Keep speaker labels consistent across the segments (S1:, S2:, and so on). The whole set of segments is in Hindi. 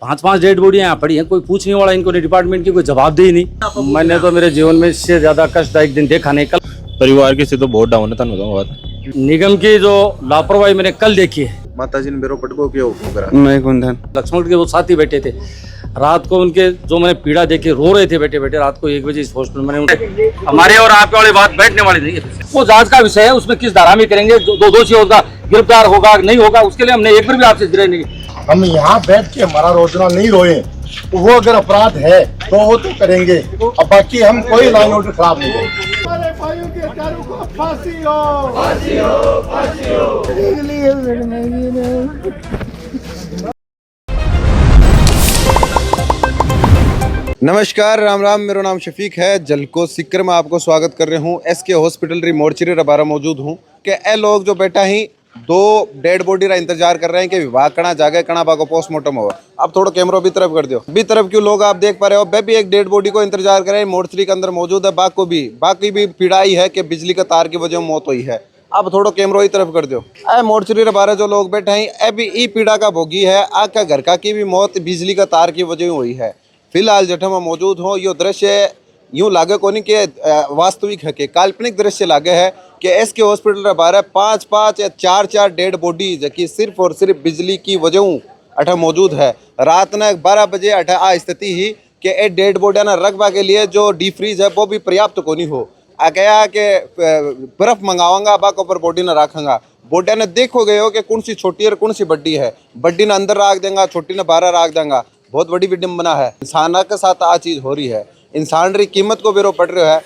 S1: 5-5 डेड बॉडी यहाँ पड़ी हैं, कोई पूछने वाला इनको नहीं, डिपार्टमेंट की कोई जवाबदेही नहीं। मैंने तो मेरे जीवन में इससे ज्यादा कष्टदायक दिन देखा नहीं। कल
S2: परिवार की स्थिति तो बहुत डाउन है, बताऊँ बात।
S1: निगम की जो लापरवाही मैंने कल देखी है।
S3: माता जी ने मेरो पटको क्यों करा?
S4: मैं कौन था?
S1: लक्ष्मण के वो साथी बैठे थे रात को, उनके जो मैंने पीड़ा देखी, रो रहे थे बैठे बैठे रात को 1 बजे इस हॉस्पिटल में। हमारे और आपके वाली बात बैठने वाली नहीं है। वो जांच का विषय है, उसमें किस धारा में करेंगे, दो दोषी होगा, गिरफ्तार होगा नहीं होगा, उसके लिए हमने एक बार भी आपसे गिरे नहीं।
S5: हम यहाँ बैठ के हमारा रोजना नहीं रोए, तो वो अगर अपराध है तो वो तो करेंगे, अब बाकी हम कोई लाइन ऑर्डर खराब नहीं करेंगे।
S6: हमारे भाइयों के हत्यारों को फांसी हो, फांसी हो, फांसी हो।
S3: नमस्कार, राम राम। मेरा नाम शफीक है। जलको सिक्कर में आपको स्वागत कर रहे हूँ। एसके हॉस्पिटल री मोर्चरी रबारा मौजूद हूँ कि ए लोग जो बैठा ही 2 डेड बॉडी का इंतजार कर रहे हैं कि विभाग कणा जागे कणा बाको पोस्टमार्टम हो। अब थोड़ा कैमरा भी तरफ कर दो, भी तरफ क्यों लोग आप देख पा रहे हो। वे भी एक डेड बॉडी को इंतजार कर रहे हैं, मोर्चरी के अंदर मौजूद है। बाकी भी पीड़ाई है कि बिजली का तार की वजह मौत हुई है। अब थोड़ा कैमरा ही तरफ कर दो। ए मोर्चरी रबारा जो लोग बैठे हैं ए भी ई पीड़ा का भोगी है। आका घर का की भी मौत बिजली का तार की वजह हुई है। फिलहाल जठे में मौजूद हो, यो दृश्य यूँ लागे को नहीं कि वास्तविक है, कि काल्पनिक दृश्य लागे है कि एसके हॉस्पिटल बारे 5-5 या 4-4 डेड बॉडी जबकि सिर्फ और सिर्फ बिजली की वजह अठे मौजूद है। रात ने 12 बजे अठे आ स्थिति ही कि ए डेड बॉडी ना रखवा के लिए जो डी फ्रीज है वो भी पर्याप्त को नहीं हो। आ गया कि बर्फ मंगाऊंगा बाक ऊपर बॉडी ना रखूंगा। बॉडी ने देखो गए हो कि कौन सी छोटी और कौन सी बड्डी है। बड्डी ने अंदर रख देंगे, छोटी ने बाहर रख देंगे। बहुत बड़ी विडम्बना है। इंसान के साथ आ चीज़ हो रही है। इंसान री कीमत को बेरो पड़ रहा है।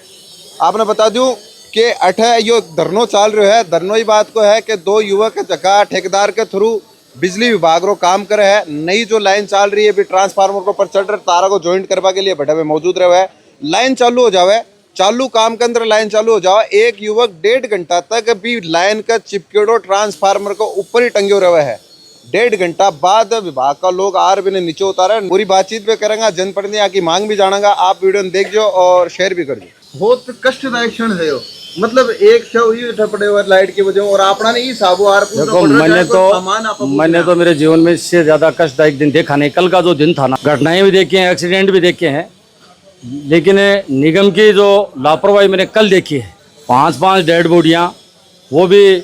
S3: आपने बता दूं कि अठे यो धरनो चाल रहा है। धरनो ही बात को है कि 2 युवक जगह ठेकेदार के थ्रू बिजली विभाग रो काम करे है। नई जो लाइन चल रही है भी ट्रांसफार्मर को पर चढ़ रहे तारा को ज्वाइंट करवा के लिए बैठे हुए मौजूद रहे है। लाइन चालू हो जावे, चालू काम के अंदर लाइन चालू हो जाए। एक युवक 1.5 घंटा तक भी लाइन का चिपकेड़ो ट्रांसफार्मर को ऊपर ही टंगे रहे है। 1.5 घंटा बाद विभाग का लोग आर भी ने नीचे उतारा। पूरी बातचीत पे करेंगे, जनप्रतिनिधि की मांग भी जानेगा। आप वीडियो में देख जो और शेयर भी कर दो। बहुत कष्टदायक क्षण है यो। मतलब एक शव ही ठपड़े हुए लाइट की वजह और अपना नहीं साबु आर
S1: देखो, मैंने तो मेरे जीवन में इससे ज्यादा कष्टदायक दिन देखा नहीं। कल का जो दिन था ना, घटनाएं भी देखी हैं, एक्सीडेंट भी देखे हैं, लेकिन निगम की जो लापरवाही मैंने कल देखी है। 5-5 डेड बॉडियाँ, वो भी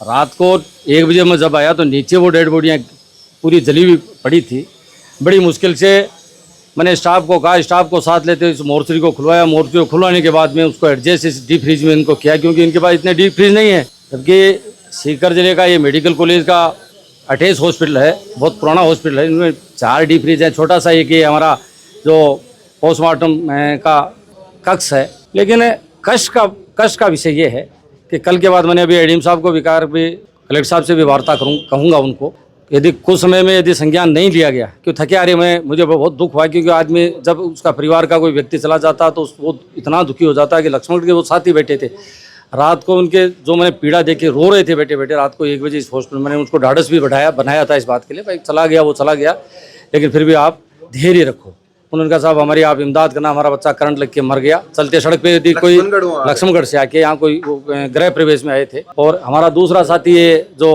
S1: रात को 1 बजे मैं जब आया तो नीचे वो डेड बॉडियाँ पूरी जली हुई पड़ी थी। बड़ी मुश्किल से मैंने स्टाफ को कहा, स्टाफ को साथ लेते इस मोर्चरी को खुलवाया। मोर्चरी को खुलवाने के बाद में उसको एडजस्ट इस डीप फ्रीज में इनको किया, क्योंकि इनके पास इतने डीप फ्रीज नहीं है। जबकि सीकर जिले का ये मेडिकल कॉलेज का अटैच हॉस्पिटल है, बहुत पुराना हॉस्पिटल है। इनमें 4 डीप फ्रीज है। छोटा सा एक ये हमारा जो पोस्टमार्टम का कक्ष है। लेकिन कष्ट का विषय ये है कि कल के बाद मैंने अभी एडीएम साहब को विकार भी, कलेक्टर साहब से भी वार्ता कहूँगा उनको, यदि कुछ समय में यदि संज्ञान नहीं लिया गया, क्यों थके आ रहे में मुझे बहुत दुख हुआ। क्योंकि आदमी जब उसका परिवार का कोई व्यक्ति चला जाता तो वो इतना दुखी हो जाता है कि लक्ष्मण के वो साथी बैठे थे रात को, उनके जो मैंने पीड़ा देखी, रो रहे थे बैठे बैठे रात को 1 बजे इस हॉस्पिटल में। मैंने उसको ढाढ़स भी बनाया था इस बात के लिए, भाई चला गया वो चला गया, लेकिन फिर भी आप धैर्य रखो। उन्होंने कहा साहब हमारी आप इमदाद करना, हमारा बच्चा करंट लग के मर गया चलते सड़क पे। यदि कोई लक्ष्मणगढ़ से आके यहाँ कोई गृह प्रवेश में आए थे। और हमारा दूसरा साथी ये जो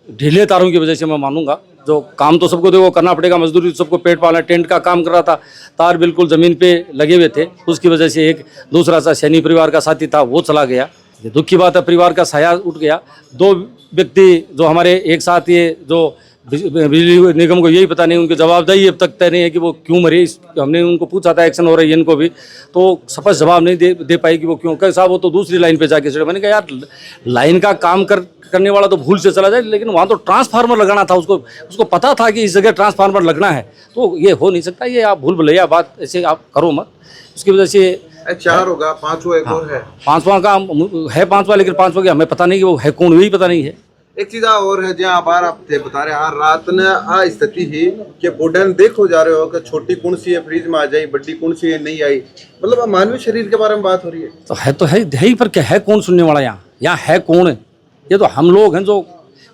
S1: ढीले तारों की वजह से मैं मानूंगा, जो काम तो सबको देखो करना पड़ेगा, मजदूरी सबको पेट पालना, टेंट का काम कर रहा था, तार बिल्कुल ज़मीन पे लगे हुए थे, उसकी वजह से एक दूसरा सा सैनी परिवार का साथी था वो चला गया। ये दुख की बात है, परिवार का साया उठ गया। 2 व्यक्ति जो हमारे एक साथ ये जो बिजली निगम को यही पता नहीं, उनकी जवाबदेही अब तक तय नहीं है कि वो क्यों मरे। हमने उनको पूछा था, एक्शन हो रही है इनको भी, तो स्पष्ट जवाब नहीं दे पाई कि वो क्यों। कहे साहब वो तो दूसरी लाइन पे जाके चढ़े। मैंने कहा यार लाइन का काम करने वाला तो भूल से चला जाए, लेकिन वहाँ तो ट्रांसफार्मर लगाना था, उसको पता था कि इस जगह ट्रांसफार्मर लगना है, तो ये हो नहीं सकता। ये आप भूल भुलैया बात ऐसे आप करो मत। उसकी वजह से
S3: 4 होगा, 5वां एक और है।
S1: 5वां का है, 5वां, लेकिन 5वां की हमें पता नहीं कि वो है कौन, वही पता नहीं है।
S3: एक चीज और है जहाँ बार आप थे बता रहे हैं, रात ने आ स्थिति ही कि बोडन देखो जा रहे हो कि छोटी कौन सी है फ्रीज में आ जाई, बड़ी कौन सी है नहीं आई। मतलब मानवीय शरीर के बारे में बात हो रही है। तो है ही, पर क्या है कौन सुनने वाला यहाँ है कौन है? ये तो हम लोग हैं जो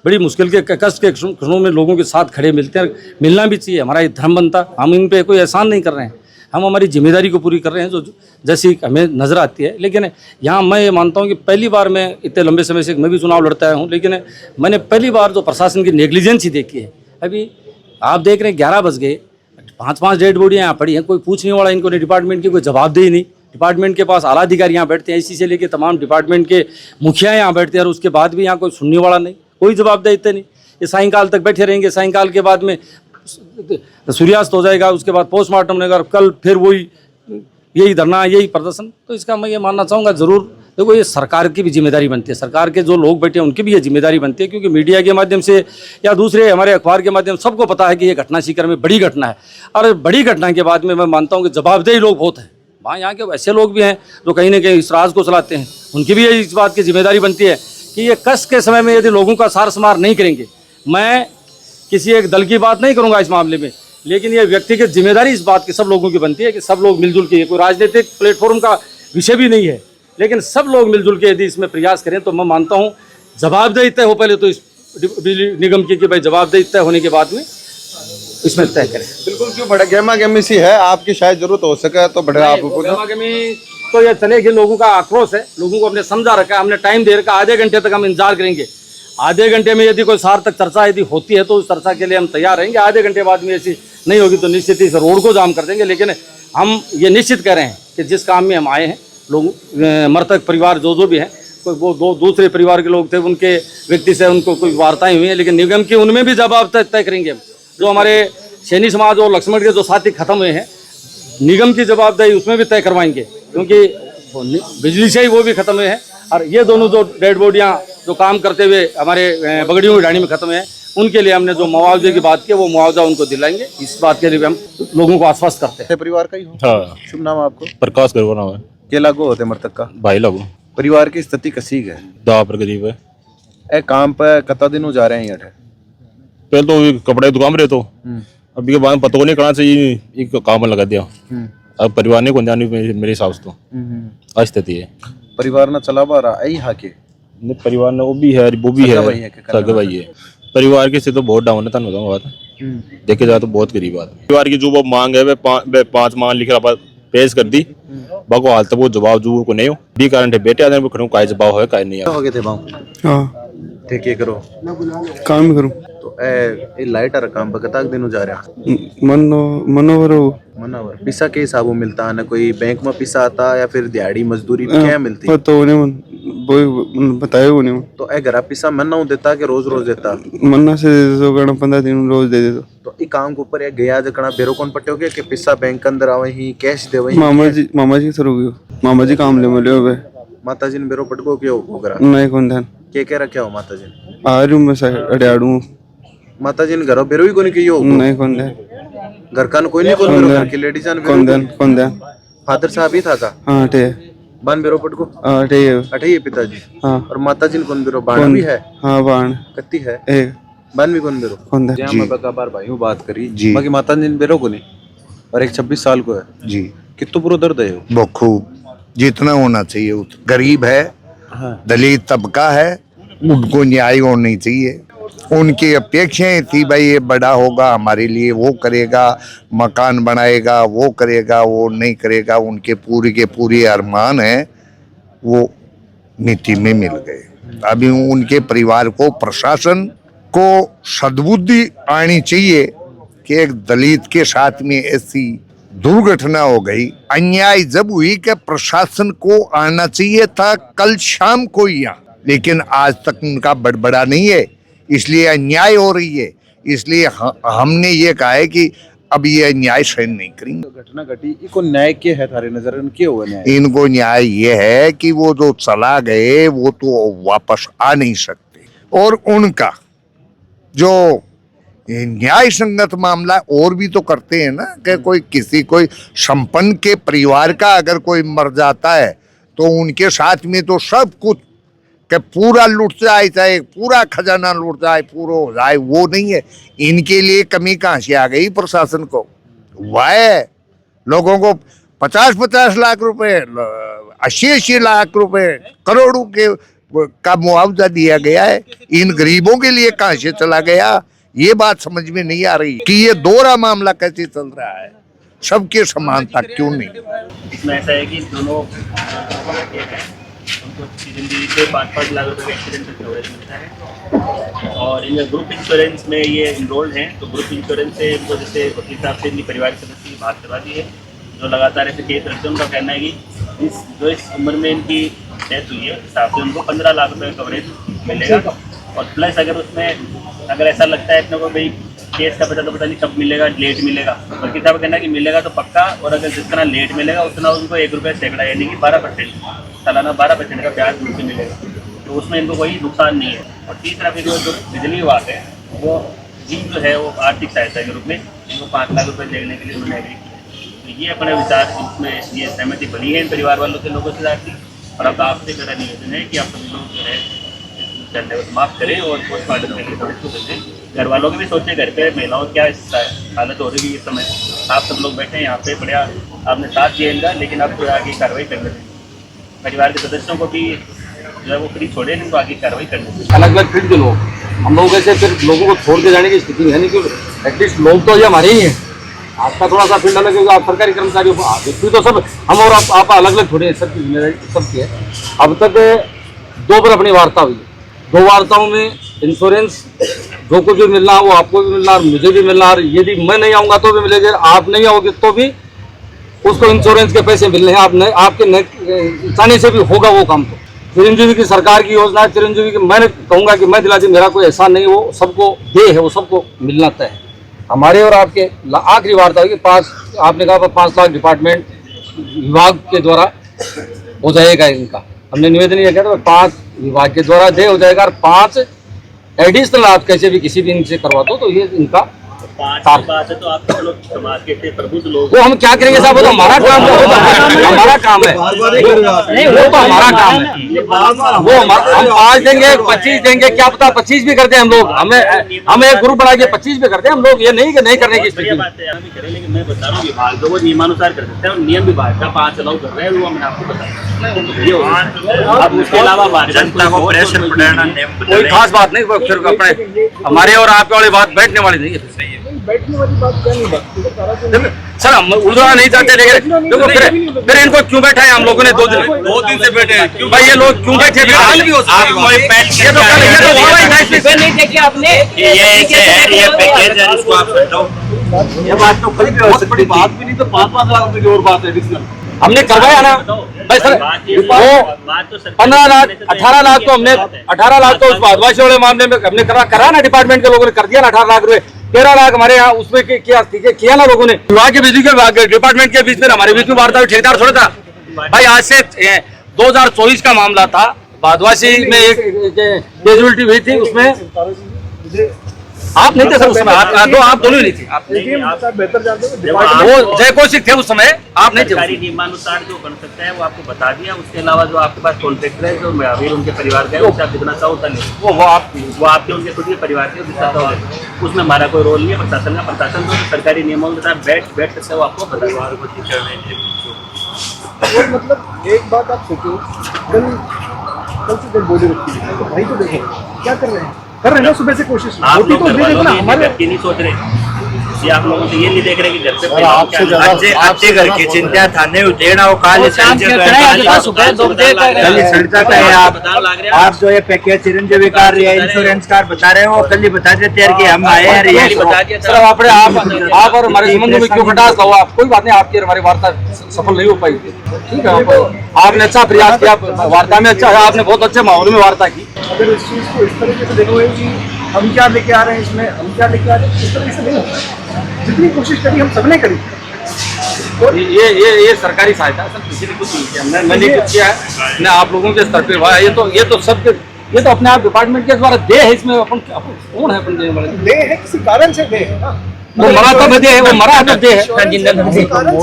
S3: बड़ी मुश्किल के कष्ट के क्षणों में लोगों के साथ खड़े मिलते हैं। मिलना भी चाहिए, हमारा ये धर्म बनता। हम इन पे कोई एहसान नहीं कर रहे हैं, हम हमारी जिम्मेदारी को पूरी कर रहे हैं जो जैसी हमें नज़र आती है। लेकिन यहाँ मैं ये मानता हूँ कि पहली बार मैं इतने लंबे समय से मैं भी चुनाव लड़ता हूँ, लेकिन मैंने पहली बार जो प्रशासन की नेग्लिजेंस ही देखी है। अभी आप देख रहे हैं 11 बज गए,
S1: 5-5 डेड बॉडी यहाँ पड़ी हैं, कोई पूछने वाला इनको नहीं, डिपार्टमेंट की कोई जवाबदेही नहीं। डिपार्टमेंट के पास आला अधिकारी यहाँ बैठते हैं, इसी से लेके तमाम डिपार्टमेंट के मुखिया यहाँ बैठते हैं, और उसके बाद भी यहाँ कोई सुनने वाला नहीं, कोई जवाबदेही नहीं। ये सायंकाल तक बैठे रहेंगे, सायंकाल के बाद में सूर्यास्त हो जाएगा, उसके बाद पोस्टमार्टम होगा, कल फिर वही यही धरना, यही प्रदर्शन। तो इसका मैं ये मानना चाहूँगा, ज़रूर देखो ये सरकार की भी जिम्मेदारी बनती है, सरकार के जो लोग बैठे हैं उनकी भी ये जिम्मेदारी बनती है, क्योंकि मीडिया के माध्यम से या दूसरे हमारे अखबार के माध्यम से सबको पता है कि ये घटना सीकर में बड़ी घटना है। और बड़ी घटना के बाद में मैं मानता हूँ कि जवाबदेही लोग बहुत हैं वहाँ, यहाँ के ऐसे लोग भी हैं जो कहीं ना कहीं इस राज को चलाते हैं, उनकी भी इस बात की जिम्मेदारी बनती है कि ये कष्ट के समय में यदि लोगों का सार संभार नहीं करेंगे। मैं किसी एक दल की बात नहीं करूँगा इस मामले में, लेकिन ये व्यक्तिगत जिम्मेदारी इस बात की सब लोगों की बनती है कि सब लोग मिलजुल के, कोई राजनीतिक प्लेटफॉर्म का विषय भी नहीं है, लेकिन सब लोग मिलजुल के यदि इसमें प्रयास करें तो मैं मानता हूँ जवाबदेही तय हो पहले तो इस बिजली निगम की कि भाई जवाबदेही तय होने के बाद में इसमें तय करें।
S3: बिल्कुल, क्यों बड़ा गहमा गहमी सी है, आपकी शायद जरूरत हो सके तो बड़ा आप
S1: तो ये चलेगी, लोगों का आक्रोश है, लोगों को हमने समझा रखा है, हमने टाइम दे रखा, आधे घंटे तक हम इंतजार करेंगे। आधे घंटे में यदि कोई सार्थक चर्चा यदि होती है तो उस चर्चा के लिए हम तैयार रहेंगे। आधे घंटे बाद में ऐसी नहीं होगी तो निश्चित ही इस रोड को जाम कर देंगे। लेकिन हम ये निश्चित कर रहे हैं कि जिस काम में हम आए हैं, लोग मृतक परिवार जो भी हैं, कोई वो दूसरे परिवार के लोग थे, उनके व्यक्ति से उनको कोई वार्ताएं हुई हैं, लेकिन निगम की उनमें भी जवाब तय करेंगे हम। जो हमारे सैनी समाज और लक्ष्मण के जो साथी खत्म हुए हैं, निगम की जवाबदेही उसमें भी तय करवाएंगे, क्योंकि बिजली से ही वो भी खत्म हुए हैं। और ये दोनों जो डेड बॉडियाँ जो काम करते हुए हमारे बगड़ियों की ढाणी में खत्म है, उनके लिए हमने जो मुआवजे की बात की वो मुआवजा उनको दिलाएंगे। इस बात के लिए भी हम लोगों को आश्वस्त करते हैं।
S3: परिवार का ही हो?
S2: हाँ,
S3: शुभ नाम आपको?
S2: प्रकाश करवा नाम है।
S3: क्या लागू होते मृतक का?
S2: भाई लागू।
S3: परिवार की स्थिति कैसी है?
S2: दवा पर गरीब है।
S3: ए काम पे कता दिन हो जा रहे हैं यहाँ?
S2: पहले तो कपड़े दुकान में रहे तो अभी के बाद पता को नहीं करना चाहिए, एक काम में लगा दिया। अब परिवार ने कौन जानी मेरे हिसाब से तो स्थिति है।
S3: परिवार ने चला बा रहा है यहाँ के
S2: परिवार ने वो भी है सगे भाई है। परिवार की स्थिति तो बहुत डाउन है, तुम बताऊँ बात देखे जाए तो बहुत गरीब बात। परिवार की जो वो मांग है वे 5 मांग लिख रहा पेश कर दी, बाको हाल तक वो जवाब जो को नहीं हो भी कारण बेटे आदमी खड़ू का जवाब है का नहीं है।
S3: हो गए थे बाऊ?
S4: हाँ,
S3: ठीक है, करो
S4: काम करूँ
S3: तो ए लाइट आ काम पे कता दिन हो जा रहा? मनोवर पिसा के हिसाब मिलता है ना? कोई बैंक में पिसा आता या फिर दिहाड़ी मजदूरी क्या मिलती है?
S4: तो बताए वो नहीं
S3: तो ए घर पिसा मन्ना देता कि रोज रोज देता?
S4: मन्ना से 15 दिन रोज दे देता।
S3: तो ई काम के ऊपर या गया जकड़ा बेरो कौन पट्टे हो गया कि पिसा बैंक के अंदर आवे ही कैश दे वही?
S4: मामा जी सर हो गयो, मामा जी काम ले मिले हुए।
S3: माता जी ने बेरो पटको क्यों होगरा?
S4: नहीं कौन ध्यान
S3: के रखा हो माता जी ने?
S4: आ रही हूँ मैं अड़ाड़ू।
S3: माता जी ने घर बेरो ही कोनी कियो?
S4: नहीं कौन ध्यान,
S3: घर का कोई नहीं कौन घर की लेडीज ने
S4: कौन ध्यान।
S3: फादर साहब ही था का?
S4: हाँ टे
S3: बान बेरो पटको?
S4: हाँ टे
S3: अठे पिताजी।
S4: हाँ,
S3: और माता जी ने कौन बेरो? बाण भी है?
S4: हाँ बाण
S3: कत्ती है
S4: एक
S3: बान भी कौन बेरो?
S4: कौन ध्यान
S3: जहाँ मैं बका बार भाइयों बात करी बाकी माता जी ने बेरो को नहीं, और एक 26 साल को है
S7: जी।
S3: कितो पूरा दर्द है
S7: वो खूब जितना होना चाहिए उतना। गरीब है, दलित तबका है, उनको न्याय होनी चाहिए। उनकी अपेक्षाएं थी भाई ये बड़ा होगा हमारे लिए, वो करेगा, मकान बनाएगा, वो करेगा, वो नहीं करेगा। उनके पूरे के पूरे अरमान हैं वो मिट्टी में मिल गए। अभी उनके परिवार को, प्रशासन को सद्बुद्धि आनी चाहिए कि एक दलित के साथ में ऐसी दुर्घटना हो गई। अन्याय जब हुई कि प्रशासन को आना चाहिए था कल शाम को यहाँ, लेकिन आज तक उनका बड़बड़ा नहीं है, इसलिए अन्याय हो रही है। इसलिए हमने ये कहा है कि अब ये अन्याय सहन नहीं करेंगे।
S3: घटना घटी, इनको न्याय क्या है थारे नजर में? क्या हुआ न्याय?
S7: इनको न्याय ये है कि वो जो चला गए वो तो वापस आ नहीं सकते, और उनका जो न्याय संगत मामला और भी तो करते हैं ना कि कोई संपन्न के परिवार का अगर कोई मर जाता है तो उनके साथ में तो सब कुछ कि पूरा लूट जाए, चाहे पूरा खजाना लूट जाए, पूरा हो जाए, वो नहीं है। इनके लिए कमी कहाँ से आ गई प्रशासन को? वह लोगों को 50-50 लाख रुपए, 80-80 लाख रुपए, करोड़ों का मुआवजा दिया गया है। इन गरीबों के लिए कहाँ से चला गया, ये बात समझ में नहीं आ रही कि ये दोहरा मामला कैसे चल रहा है, सबके समानता क्यों नहीं?
S8: इसमें ऐसा है कि दोनों उनको जिंदगी से 5-5 लाख रुपए का एक्सीडेंट का कवरेज मिलता है। और इनमें ग्रुप इंश्योरेंस में ये इनरोल्ड हैं। तो ग्रुप इंश्योरेंस से इनको जैसे वकील साहब से इनकी परिवार के सदस्य की बात करवा दी है, जो लगातार ऐसे केस रखते हैं। उनका कहना है कि इस उम्र में इनकी डेथ हुई है, हिसाब से उनको 15 लाख रुपये का कवरेज मिलेगा। और प्लस अगर उसमें अगर ऐसा लगता है अपने को भाई केस का तो पता नहीं कब मिलेगा, लेट मिलेगा, वकील साहब कहना है कि मिलेगा तो पक्का, और अगर जितना लेट मिलेगा उतना उनको 1 रुपये सैकड़ा यानी कि 12% सालाना 12% का ब्याज उनसे मिलेगा। तो उसमें इनको कोई नुकसान नहीं है। और तीसरा फिर जो बिजली विभाग है वो जी जो है वो आर्थिक सहायता के रूप में इनको 5 लाख रुपये देने के लिए उन्होंने एग्री किया। तो ये अपने विचार इसमें ये सहमति बनी है इन परिवार वालों के लोगों से साथ। और अब आपसे मेरा निवेदन है कि आप सभी लोग जो है माफ़ करें और पोस्टमार्टम के लिए थोड़े घर वालों के भी सोचें, घर पे महिलाओं क्या हालत हो रही है इस समय। आप सब लोग बैठे हैं यहाँ पे, बढ़िया आपने साथ दिया इनका, लेकिन अब जो आगे कार्रवाई करने दें। परिवार के सदस्यों को भी जो है वो फ्री छोड़े, इनको आगे कार्रवाई करने दें।
S1: अलग अलग फील्ड के लोग, हम लोग ऐसे फिर लोगों को छोड़ के जाने की स्थिति है नहीं, क्योंकि एटलीस्ट लोग तो ये हमारे ही हैं। आपका थोड़ा सा फील्ड अलग है, आप सरकारी कर्मचारी हो, व्यक्ति तो सब हम और आप अलग अलग थोड़े हैं, सबकी जिम्मेदारी सबकी है। अब तक 2 बार अपनी वार्ता हुई, 2 वार्ताओं में इंश्योरेंस जो कुछ भी मिलना वो आपको भी मिलना, मुझे भी मिलना, और यदि मैं नहीं आऊँगा तो भी मिलेगा, आप नहीं आओगे तो भी उसको इंश्योरेंस के पैसे मिलने हैं। आप नहीं, आपके चाहने से भी होगा वो काम। तो चिरंजीवी की सरकार की योजना है, चिरंजीवी की मैं कहूँगा कि मैं दिला दी, मेरा कोई एहसान नहीं, वो सबको दे है, वो सबको मिलना तय है। हमारे और आपके आखिरी वार्ता हुई कि 5 आपने कहा 5 लाख डिपार्टमेंट विभाग के द्वारा हो जाएगा इनका। हमने निवेदन ये किया था 5 विभाग के द्वारा दे हो जाएगा, और 5 एडिशनल आप कैसे भी किसी भी इनसे करवा दो, तो ये इनका
S8: 5 बात है। तो आप सब लोग समाज के थे प्रबुद्ध लोग,
S1: वो हम क्या करेंगे साहब, वो तो हमारा काम है, हमारा काम है, नहीं वो तो हमारा काम है। वो हम 5 देंगे, 25 देंगे, क्या पता 25 भी कर दे हम लोग। हमें एक ग्रुप बना के 25 भी कर दे हम लोग, ये नहीं कि नहीं करने की स्थिति।
S8: लेकिन मैं बता रहा हूँ विभाग जो वो नियमानुसार कर सकते हैं, और नियम विभाग का 5 अलाउ कर रहे हैं, वो मैंने आपको बताया। अब उसके अलावा जनता को प्रेशर पड़ना
S1: कोई खास बात नहीं, फिर अपने हमारे और आपके वाली बात बैठने वाली नहीं है। सही है,
S6: बैठने वाली बात क्या नहीं बात
S1: सर, हम उड़ना नहीं चाहते, लेकिन देखो फिर इनको क्यों बैठा है हम लोगों ने 2 दिन से बैठे हैं, क्यों भाई ये लोग क्यों बैठे हैं?
S6: ये बात तो कल भी बहुत बड़ी बात भी नहीं, तो 5 लाख रुपए की और बात है एडिशनल
S1: हमने करवाया ना भाई सर। वो 15 लाख 18 लाख तो हमने 18 लाख तो उस आदिवासी वाले मामले में हमने करा ना, डिपार्टमेंट के लोगों ने कर दिया ना 18 लाख रुपए। 13 लाख हमारे यहाँ उसमें किया ना लोगों ने, विभाग के बिजली के डिपार्टमेंट के बीच में हमारे बीच में वार्ता हुई, ठेकेदार थोड़ा था भाई। आज से 2024 का मामला था, आदिवासी में एक कैजुअलिटी हुई थी, उसमें आप नहीं थे सर, उस समय आप दोनों नहीं थे, आप
S6: बेहतर जानते हैं।
S1: वो जय कौशिक थे उस समय, आप नहीं थे।
S8: सरकारी नियमानुसार जो बन सकता है वो आपको बता दिया। उसके अलावा जो आपके पास कॉन्ट्रैक्टर है, जो महावीर उनके परिवार का है, उससे आप जितना चाहो उतना ले, वो आपके उनके खुद के परिवार के जितना चाहो, उसमें हमारा कोई रोल नहीं है। प्रशासन का, प्रशासन जो सरकारी नियमों के साथ बैठ सकते हैं, वो आपको बता दिया।
S6: और मतलब एक बात आप सोचो, कल से डेड बॉडी रखी है, तो भाई तो देखो क्या कर रहे हैं ना, सुबह से कोशिश
S8: आप
S6: रोटी
S8: लोग
S6: तो दे देना हमारे।
S8: व्यक्ति नहीं सोच रहे, ये आप लोगों से ये नहीं देख रहे कि घर से
S6: आपसे ज्यादा
S9: अच्छे घर की चिंता थाने उठेना वो काले आप जो ये पैकेज चिरंजीवी कार्ड या इंश्योरेंस कार्ड बता रहे हो, कल ही बता देते हैं कि हम आए हैं, ये
S8: बता दिया
S1: सर। आपने आप और हमारे संबंध में क्यों खटास हुआ? आप कोई बात नहीं, आपकी हमारी वार्ता सफल नहीं हो पाई, ठीक है। आपने अच्छा प्रयास किया, वार्ता में अच्छा है, आपने बहुत अच्छे माहौल में वार्ता की।
S6: अगर इस चीज को इस तरीके से देखोगे कि हम क्या लेके आ रहे हैं इसमें, हम क्या लेके आ रहे हैं, इस तरीके से नहीं होता। जितनी कोशिश करी हम सबने करी।
S1: और ये सरकारी सहायता है सर, किसी ने कुछ नहीं किया, मैंने कुछ किया है ना, आप लोगों के स्तर पे हुआ है। ये तो सब ये तो अपने आप डिपार्टमेंट के द्वारा दे है, इसमें अपन कौन है अपन देने वाले?
S6: दे है, किसी कारण से दे है ना,
S1: वो मरा तो दे है, वो मरा तो दे है।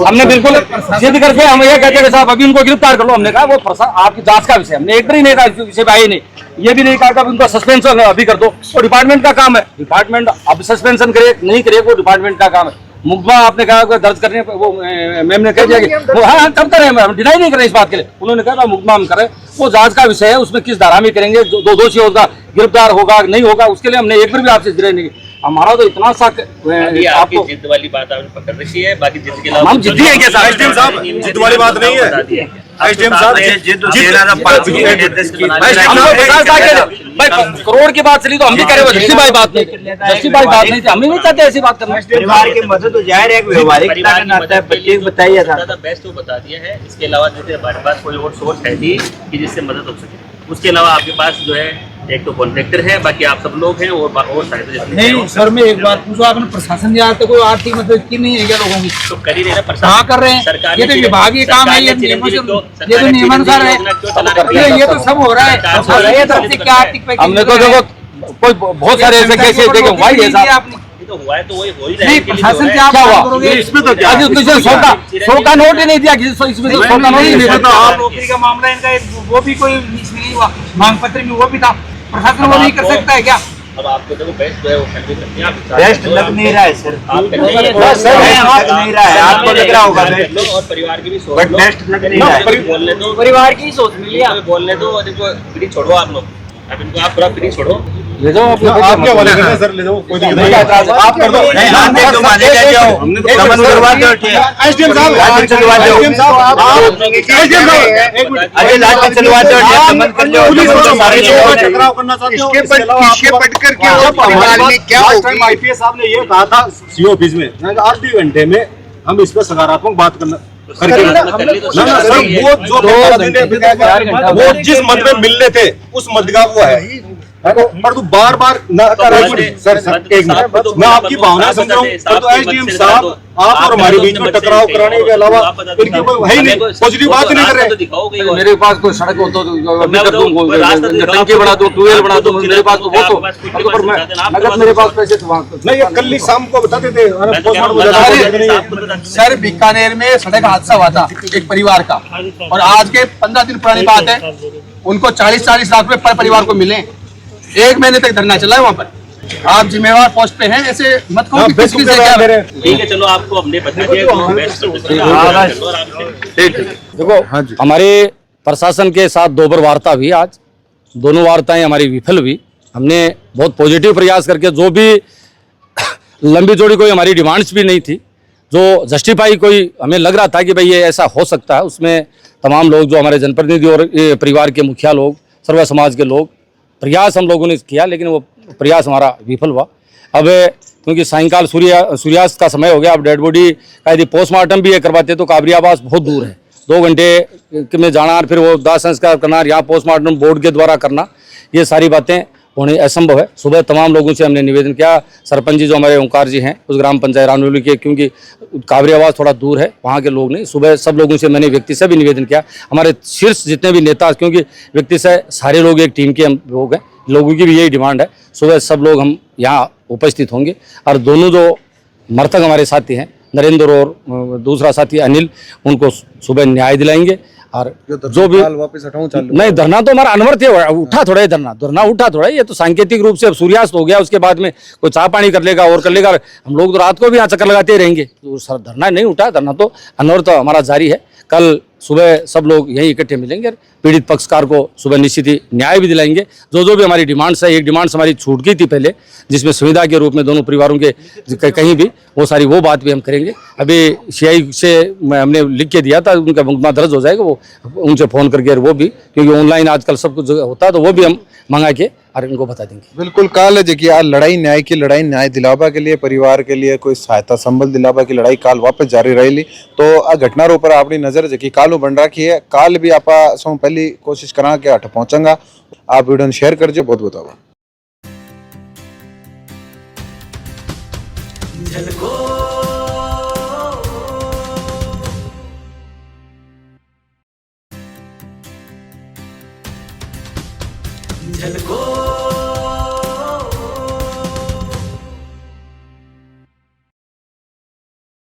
S1: हमने बिल्कुल जिद करके हम ये कहते हैं साहब अभी उनको गिरफ्तार कर लो। हमने कहा वो आपकी जांच का विषय, हमने एक बार ही नहीं कहा इस विषय पे आए नहीं, ये भी नहीं कहा कि उनको सस्पेंशन अभी कर दो, वो डिपार्टमेंट का काम है। डिपार्टमेंट अब सस्पेंशन करे नहीं करे वो डिपार्टमेंट का काम है। मुकदमा आपने कहा दर्ज करने पर, वो मैम ने कह दिया कि हाँ तब करें, हम डिनाई नहीं करें इस बात के लिए। उन्होंने कहा मुकदमा हम करें, वो जांच का विषय है, उसमें किस धारा में करेंगे, दो दोषी होगा, गिरफ्तार होगा नहीं होगा, उसके लिए हमने एक बार भी आपसे जिद नहीं की। हमारा तो इतना सा
S8: आपकी जिद वाली बात आपने पकड़ रखी है, बाकी जिद के अलावा
S1: हम जिद्दी है क्या साहब?
S2: जिद वाली बात नहीं है।
S8: एसडीएम साहब
S1: भाई करोड़ की बात चली तो हम भी करें, जस्टिफाई बात नहीं, जस्टिफाई बात नहीं थी, हम भी नहीं चाहते ऐसी बात करना।
S9: परिवार की मदद तो जाहिर है, व्यवहारिकता का नाता है, बच्चे को बताइए था।
S8: बेस्ट वो बता दिया है। इसके अलावा जैसे हमारे पास कोई और सोर्स है नहीं कि जिससे मदद हो सके। उसके अलावा आपके पास जो है एक तो कॉन्ट्रैक्टर है, बाकी आप सब लोग हैं और सहायता
S6: नहीं सर, मैं एक बात पूछो, आपने प्रशासन यहाँ तक कोई आर्थिक मदद की नहीं है क्या लोगों की?
S8: तो कर ही रहे ना प्रशासन।
S6: हाँ कर रहे हैं,
S8: सरकार
S6: ये तो विभागीय काम है, ये तो नियमानुसार है, ये तो सब हो रहा है। क्या आर्थिक पैकेज
S1: हमने तो देखो कोई बहुत सारे ऐसे केसेस देखे हुआ है साहब,
S8: तो हुआ है तो वही हो ही रहा
S6: नहीं
S8: है।
S6: प्रशासन क्या हुआ
S1: इसमें तो क्या 100 का नोट ही नहीं दिया, इसमें 100 का नोट ही नहीं दिया।
S6: आप नौकरी का मामला इनका वो भी कोई नहीं हुआ, मांग पत्र में वो भी था, प्रशासन वो नहीं कर सकता है क्या?
S8: अब आपको देखो बेस्ट जो है वो करनी करनी है।
S9: बेस्ट लग नहीं रहा है सर,
S8: आप
S9: लग नहीं रहा है, आपको लग रहा होगा बेस्ट,
S8: और परिवार की भी सोच
S9: बट बेस्ट लग नहीं रहा है।
S8: बोलने दो,
S6: परिवार की सोच मिली
S8: इनको बोलने दो और इनको फ्री छोड़ो आप लोग। अब इनको आप थोड़ा फ्री छोड़ो।
S1: ले जाओ आप
S5: आपके वाले में सर ले जाओ, कोई दिक्कत नहीं है।
S6: आप कर दो,
S5: एसडीएम साहब, एसडीएम साहब, टकराव करना चाहते हो,
S7: इसके बढ़कर क्या
S5: आईपीएस साहब ने ये कहा था सीओ ऑफिस में, मैंने कहा 8 घंटे में हम इस पर सकारात्मक बात करना करके ना सर, वो जो वो जिस मद में मिलने थे उस मद का वो है, पर तू बार बार सर एक मिनट, मैं आपकी भावना समझ रहा हूँ, तो एसडीएम साहब आप और हमारे बीच में टकराव कराने के अलावा इनकी कोई है ही नहीं, पॉजिटिव बात नहीं कर रहे।
S1: मेरे पास कोई सड़क हो तो टंकी बना दो, ट्यूबवेल बना दो, मेरे पास तो वो तो नगद मेरे पास पैसे
S5: नहीं, ये कल ही शाम को बताते थे।
S6: सर बीकानेर में सड़क हादसा हुआ था एक परिवार का, और आज के 15 दिन पुरानी बात है, उनको 40-40 लाख रुपए पर परिवार को मिले। 1 महीने तक धरना चला है वहाँ पर। आप जिम्मेवार पोस्ट पे हैं, ऐसे मत कहो कि किसी से क्या है।
S8: ठीक है, चलो आपको हमने बता दिया।
S1: ठीक है, देखो हमारे प्रशासन के साथ 2 बार वार्ता हुई, आज दोनों वार्ताएं हमारी विफल हुई। हमने बहुत पॉजिटिव प्रयास करके, जो भी लंबी चौड़ी कोई हमारी डिमांड्स भी नहीं थी, जो जस्टिफाई कोई हमें लग रहा था कि भाई ये ऐसा हो सकता है, उसमें तमाम लोग जो हमारे जनप्रतिनिधि और परिवार के मुखिया लोग, सर्व समाज के लोग, प्रयास हम लोगों ने किया, लेकिन वो प्रयास हमारा विफल हुआ। अब क्योंकि सायंकाल सूर्यास्त का समय हो गया, अब डेड बॉडी का यदि पोस्टमार्टम भी करवाते तो काबरी आवास बहुत दूर है, 2 घंटे में जाना और फिर वो दाह संस्कार करना, यहाँ पोस्टमार्टम बोर्ड के द्वारा करना, ये सारी बातें होने असंभव है। सुबह तमाम लोगों से हमने निवेदन किया, सरपंच जी जो हमारे ओंकार जी हैं उस ग्राम पंचायत रानवेली के, क्योंकि काबरी आवास थोड़ा दूर है, वहाँ के लोग नहीं, सुबह सब लोगों से मैंने व्यक्ति से भी निवेदन किया, हमारे शीर्ष जितने भी नेता, क्योंकि व्यक्ति से सारे लोग एक टीम के हम लोग हैं, लोगों की भी यही डिमांड है, सुबह सब लोग हम यहाँ उपस्थित होंगे और दोनों जो मृतक हमारे साथी हैं नरेंद्र और दूसरा साथी अनिल, उनको सुबह न्याय दिलाएंगे। और जो भी
S3: वापस हटाऊं चालू
S1: नहीं, धरना तो हमारा अनवरत है, उठा थोड़ा है धरना उठा थोड़ा है, ये तो सांकेतिक रूप से अब सूर्यास्त हो गया, उसके बाद में कोई चाय पानी कर लेगा और कर लेगा, हम लोग तो रात को भी यहाँ चक्कर लगाते ही रहेंगे, तो सर धरना नहीं उठा, धरना तो अनवरत हमारा जारी है। कल सुबह सब लोग यहीं इकट्ठे मिलेंगे, पीड़ित पक्षकार को सुबह निश्चित ही न्याय भी दिलाएंगे। जो भी हमारी डिमांड्स है, एक डिमांड्स हमारी छूट गई थी पहले, जिसमें सुविधा के रूप में दोनों परिवारों के कहीं भी वो बात भी हम करेंगे। अभी CI से हमने लिख के दिया था, उनका मुकदमा दर्ज हो जाएगा, वो उनसे फ़ोन करके, वो भी क्योंकि ऑनलाइन आजकल सब कुछ होता है, तो वो भी हम मंगा के और इनको बता देंगे।
S3: बिल्कुल काल है जी, आ लड़ाई न्याय की लड़ाई, न्याय दिलावा के लिए, परिवार के लिए कोई सहायता संबल दिलावा की लड़ाई काल वापस जारी रहेली। तो आ घटना रो पर अपनी नजर जी कालू बन रखी है, काल भी आपा सो पहली कोशिश करा के अठ पहुंचांगा। आप वीडियो ने शेयर करजो, बहुत बतावा।
S10: झलको